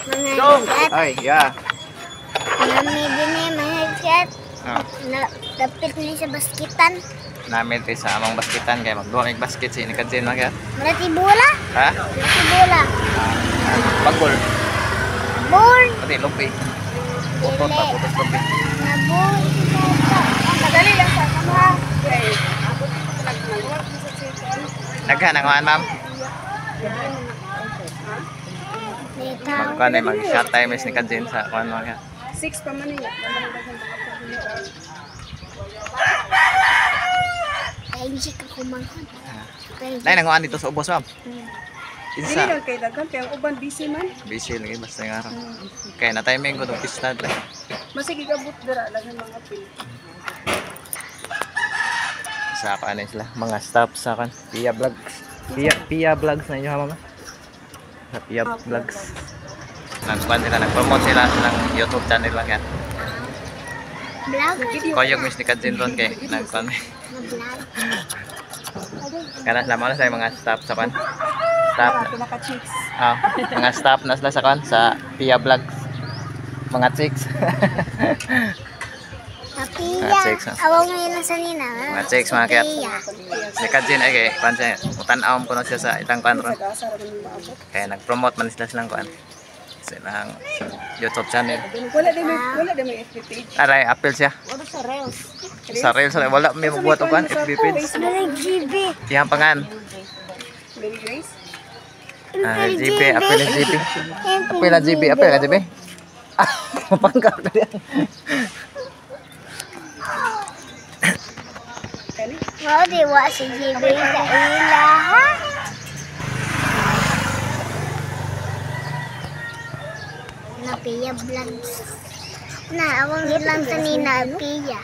Mga Ay, yeah. nami din eh, mga cat. Oh. Dapit ni sa baskitan. Namin tayo sa amang basketan kaya magduha may basket si Nikadjin mga. Marati bola. Ha? Marati bola. Bagol. Born. Pati lupi. Putot pa, putos lupi. Nabon. Madali lang sa kama. Naghan ang kuhaan, ma'am. Bitaw. Magkuhan ay mag-shot time is Nikadjin sa kuhaan mga. 6 pa man niya. Kainji ka kumanghod. Nay, nanguhaan dito sa ubos, ma'am. Dili Isa. lang kay daghan kay ang uban busy man. Busy lagi, basta nga araw. Kaya na timing ko itong pista. Masig gabot dira daghan mga pil. Sa kuhaan sila. Mga staff sa kuhaan. Pia Vlogs. Pia Vlogs na inyo, mama. Sa Pia Vlogs. Nagkuhan sila, nag-promote sila silang YouTube channel lang yan. Vlog. Koyog Miss Nikadjin ron kay nagkuhan. Vlog. Kaya sila mga sa mga staff sa kuhaan. Staff Para na. pinaka-chicks. Mga staff na sila sa kuhaan sa Pia Vlogs. Mga chicks. Kapiya. Mga chicks, ah. Awang ngayon lang sa nina. Mga chicks, mga kiyat. Kapiya. Nikadjin ay kay kuhaan siya. Utan-awam ko na siya sa itang kuhaan ron. Sa asa ra man maabot. Kaya nag-promote man sila silang kuhaan. Silang YouTube channel. Wala din may FB page. Aray, apel siya. Wala sa reels. Sa Reels, wala may mabuhat o kuhaan. FB page. Nalag GB. Siyang pangan. Baby Grace. GB, apel na GB. Apel na GB, apel na GB. Ah, mapangkar ka yan. Kani? Wow, di wa si GB sa ilaha. Napiya vlogs. Na, awang ilang sa nina, piya.